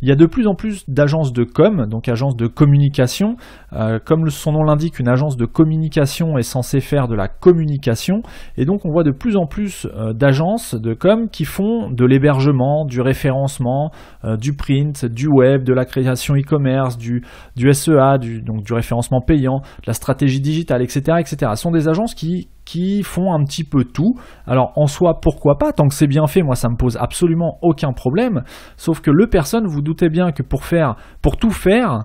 Il y a de plus en plus d'agences de com, donc agences de communication. Comme son nom l'indique, une agence de communication est censée faire de la communication, et donc on voit de plus en plus d'agences de com qui font de l'hébergement, du référencement, du print, du web, de la création e-commerce, du SEA, donc du référencement payant, de la stratégie digitale, etc., etc. Ce sont des agences qui font un petit peu tout. Alors en soi, pourquoi pas, tant que c'est bien fait, moi ça me pose absolument aucun problème, sauf que vous doutez bien que pour tout faire,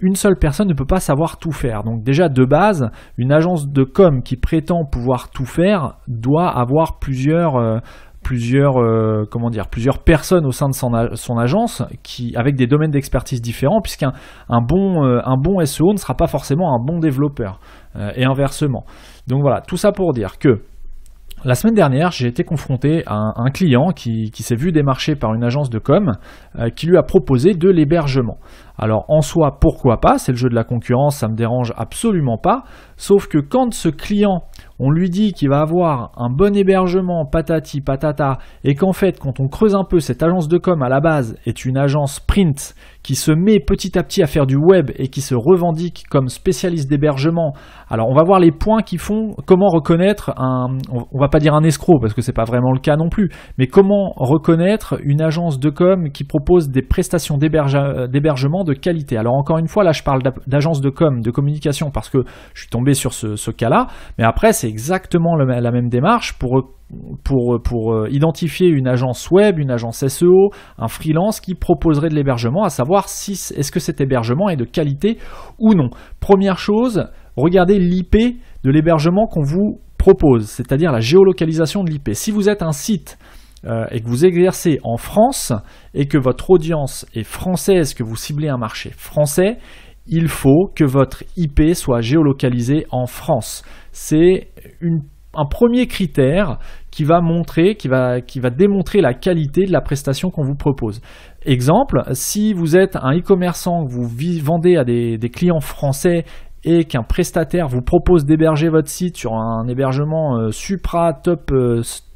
une seule personne ne peut pas savoir tout faire. Donc déjà de base, une agence de com qui prétend pouvoir tout faire doit avoir plusieurs personnes au sein de son agence avec des domaines d'expertise différents, puisqu'un bon SEO ne sera pas forcément un bon développeur, et inversement. Donc voilà, tout ça pour dire que la semaine dernière, j'ai été confronté à un client qui s'est vu démarché par une agence de com qui lui a proposé de l'hébergement. Alors en soi, pourquoi pas, c'est le jeu de la concurrence, ça me dérange absolument pas, sauf que quand ce client, on lui dit qu'il va avoir un bon hébergement, patati patata, et qu'en fait, quand on creuse un peu, cette agence de com à la base est une agence print qui se met petit à petit à faire du web et qui se revendique comme spécialiste d'hébergement. Alors on va voir les points qui font comment reconnaître on va pas dire un escroc parce que c'est pas vraiment le cas non plus, mais comment reconnaître une agence de com qui propose des prestations d'hébergement de qualité. Alors encore une fois, là je parle d'agence de com, de communication, parce que je suis tombé sur ce cas-là, mais après c'est exactement la même démarche pour identifier une agence web, une agence SEO, un freelance qui proposerait de l'hébergement, à savoir est-ce que cet hébergement est de qualité ou non. Première chose, regardez l'IP de l'hébergement qu'on vous propose, c'est-à-dire la géolocalisation de l'IP. Si vous êtes un site et que vous exercez en France et que votre audience est française, que vous ciblez un marché français, il faut que votre IP soit géolocalisé en France. C'est un premier critère qui va démontrer la qualité de la prestation qu'on vous propose. Exemple, si vous êtes un e-commerçant, que vous vendez à des clients français et qu'un prestataire vous propose d'héberger votre site sur un hébergement supra top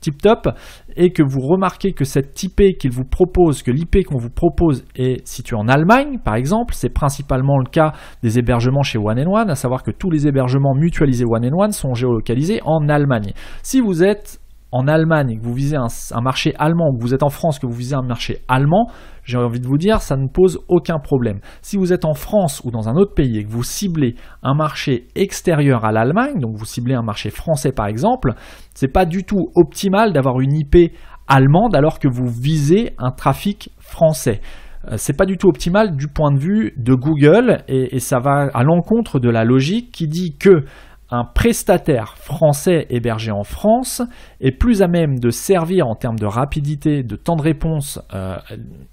tip top, et que vous remarquez que cette IP qu'il vous propose, que l'IP qu'on vous propose est située en Allemagne, par exemple, c'est principalement le cas des hébergements chez One & One, à savoir que tous les hébergements mutualisés One & One sont géolocalisés en Allemagne. Si vous êtes en Allemagne et que vous visez un marché allemand, ou que vous êtes en France que vous visez un marché allemand, j'ai envie de vous dire, ça ne pose aucun problème. Si vous êtes en France ou dans un autre pays et que vous ciblez un marché extérieur à l'Allemagne, donc vous ciblez un marché français par exemple, c'est pas du tout optimal d'avoir une IP allemande alors que vous visez un trafic français. C'est pas du tout optimal du point de vue de Google, et ça va à l'encontre de la logique qui dit que un prestataire français hébergé en France est plus à même de servir en termes de rapidité, de temps de réponse,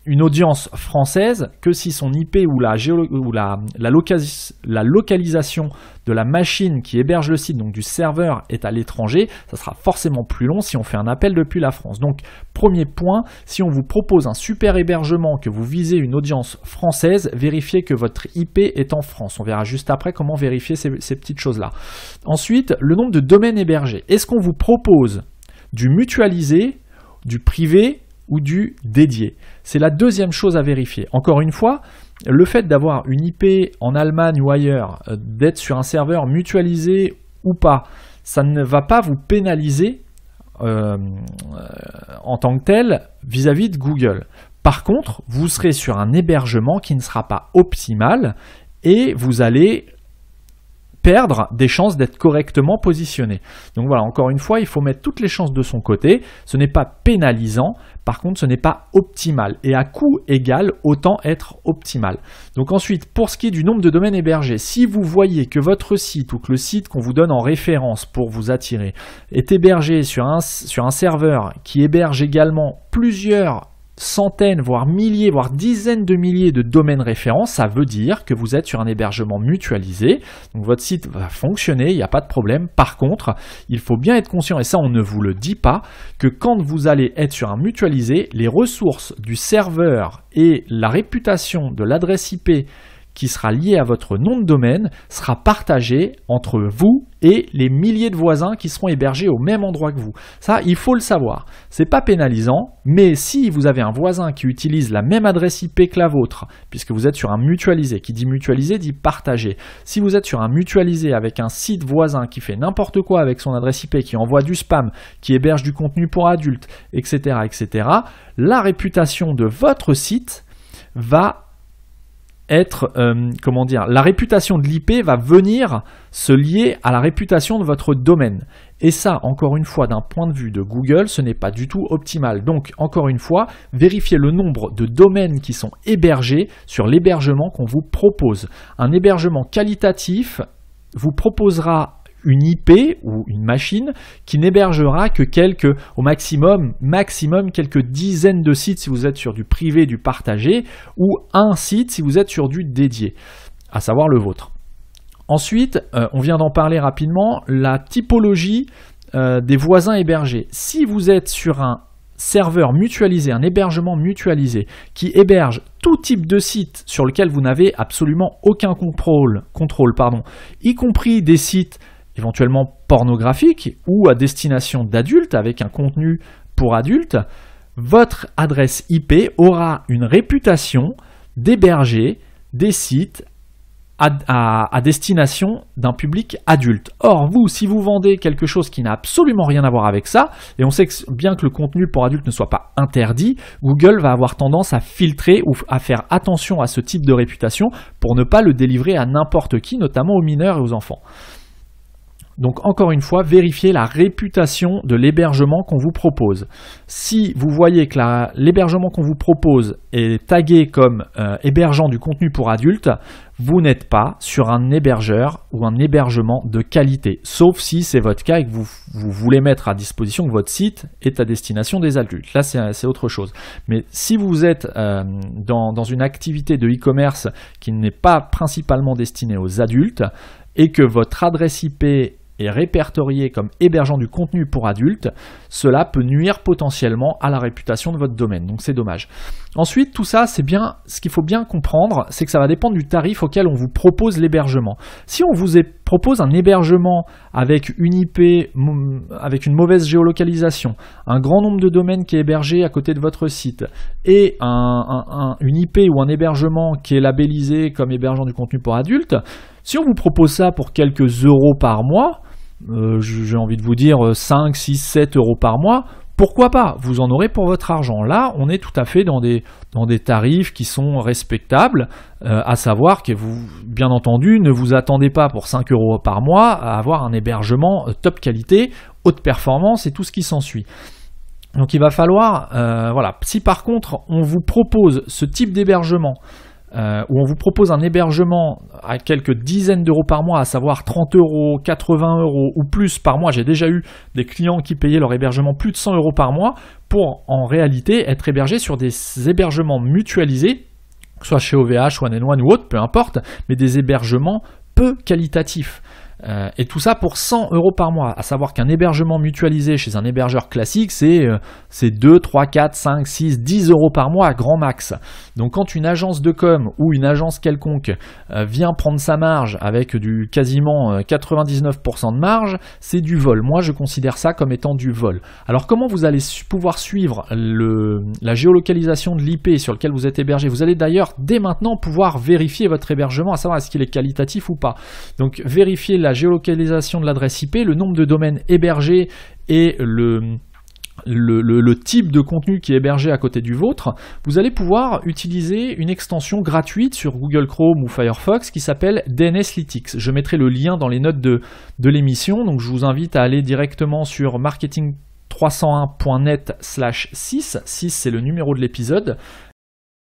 une audience française que si son IP ou la localisation de la machine qui héberge le site, donc du serveur, est à l'étranger. Ça sera forcément plus long si on fait un appel depuis la France. Donc premier point, si on vous propose un super hébergement, que vous visez une audience française, vérifiez que votre IP est en France. On verra juste après comment vérifier ces petites choses-là. Ensuite, le nombre de domaines hébergés. Est-ce qu'on vous propose du mutualisé, du privé ou du dédié? C'est la deuxième chose à vérifier. Encore une fois, le fait d'avoir une IP en Allemagne ou ailleurs, d'être sur un serveur mutualisé ou pas, ça ne va pas vous pénaliser en tant que tel vis-à-vis de Google. Par contre, vous serez sur un hébergement qui ne sera pas optimal et vous allez perdre des chances d'être correctement positionné. Donc voilà, encore une fois, il faut mettre toutes les chances de son côté. Ce n'est pas pénalisant, par contre, ce n'est pas optimal. Et à coût égal, autant être optimal. Donc ensuite, pour ce qui est du nombre de domaines hébergés, si vous voyez que votre site ou que le site qu'on vous donne en référence pour vous attirer est hébergé sur un serveur qui héberge également plusieurs centaines, voire milliers, voire dizaines de milliers de domaines référents, ça veut dire que vous êtes sur un hébergement mutualisé. Donc votre site va fonctionner, il n'y a pas de problème. Par contre, il faut bien être conscient, et ça on ne vous le dit pas, que quand vous allez être sur un mutualisé, les ressources du serveur et la réputation de l'adresse IP qui sera lié à votre nom de domaine sera partagé entre vous et les milliers de voisins qui seront hébergés au même endroit que vous. Ça, il faut le savoir. C'est pas pénalisant, mais si vous avez un voisin qui utilise la même adresse IP que la vôtre, puisque vous êtes sur un mutualisé, qui dit mutualisé dit partagé. Si vous êtes sur un mutualisé avec un site voisin qui fait n'importe quoi avec son adresse IP, qui envoie du spam, qui héberge du contenu pour adultes, etc., etc., la réputation de votre site va être, la réputation de l'IP va venir se lier à la réputation de votre domaine. Et ça, encore une fois, d'un point de vue de Google, ce n'est pas du tout optimal. Donc, encore une fois, vérifiez le nombre de domaines qui sont hébergés sur l'hébergement qu'on vous propose. Un hébergement qualitatif vous proposera une IP ou une machine qui n'hébergera que au maximum quelques dizaines de sites si vous êtes sur du privé, du partagé, ou un site si vous êtes sur du dédié, à savoir le vôtre. Ensuite, on vient d'en parler rapidement, la typologie des voisins hébergés. Si vous êtes sur un serveur mutualisé, un hébergement mutualisé qui héberge tout type de site sur lequel vous n'avez absolument aucun contrôle, y compris des sites éventuellement pornographiques ou à destination d'adultes avec un contenu pour adultes, votre adresse IP aura une réputation d'héberger des sites à destination d'un public adulte. Or, vous, si vous vendez quelque chose qui n'a absolument rien à voir avec ça, et on sait bien que le contenu pour adultes ne soit pas interdit, Google va avoir tendance à filtrer ou à faire attention à ce type de réputation pour ne pas le délivrer à n'importe qui, notamment aux mineurs et aux enfants. Donc encore une fois, vérifiez la réputation de l'hébergement qu'on vous propose. Si vous voyez que l'hébergement qu'on vous propose est tagué comme hébergeant du contenu pour adultes, vous n'êtes pas sur un hébergeur ou un hébergement de qualité, sauf si c'est votre cas et que vous voulez mettre à disposition que votre site est à destination des adultes. Là, c'est autre chose. Mais si vous êtes dans une activité de e-commerce qui n'est pas principalement destinée aux adultes et que votre adresse IP est répertorié comme hébergeant du contenu pour adultes, cela peut nuire potentiellement à la réputation de votre domaine. Donc c'est dommage. Ensuite, tout ça, ce qu'il faut bien comprendre, c'est que ça va dépendre du tarif auquel on vous propose l'hébergement. Si on vous propose un hébergement avec une IP, avec une mauvaise géolocalisation, un grand nombre de domaines qui est hébergé à côté de votre site, et une IP ou un hébergement qui est labellisé comme hébergeant du contenu pour adultes, si on vous propose ça pour quelques euros par mois, j'ai envie de vous dire 5, 6, 7 euros par mois, pourquoi pas? Vous en aurez pour votre argent. Là, on est tout à fait dans des tarifs qui sont respectables, à savoir que vous, bien entendu, ne vous attendez pas pour 5 euros par mois à avoir un hébergement top qualité, haute performance et tout ce qui s'ensuit. Donc il va falloir, si par contre on vous propose ce type d'hébergement, où on vous propose un hébergement à quelques dizaines d'euros par mois, à savoir 30 euros, 80 euros ou plus par mois. J'ai déjà eu des clients qui payaient leur hébergement plus de 100 euros par mois pour en réalité être hébergés sur des hébergements mutualisés, que ce soit chez OVH, One & One ou autre, peu importe, mais des hébergements peu qualitatifs. Et tout ça pour 100 euros par mois, à savoir qu'un hébergement mutualisé chez un hébergeur classique, c'est 2, 3, 4, 5, 6, 10 euros par mois à grand max. Donc quand une agence de com ou une agence quelconque vient prendre sa marge avec du quasiment 99% de marge, c'est du vol. Moi je considère ça comme étant du vol. Alors comment vous allez pouvoir suivre la géolocalisation de l'IP sur lequel vous êtes hébergé? Vous allez d'ailleurs dès maintenant pouvoir vérifier votre hébergement, à savoir est-ce qu'il est qualitatif ou pas. Donc vérifiez la géolocalisation de l'adresse IP, le nombre de domaines hébergés et le type de contenu qui est hébergé à côté du vôtre. Vous allez pouvoir utiliser une extension gratuite sur Google Chrome ou Firefox qui s'appelle DNSlytics. Je mettrai le lien dans les notes de l'émission, donc je vous invite à aller directement sur marketing301.net/6, 6 c'est le numéro de l'épisode,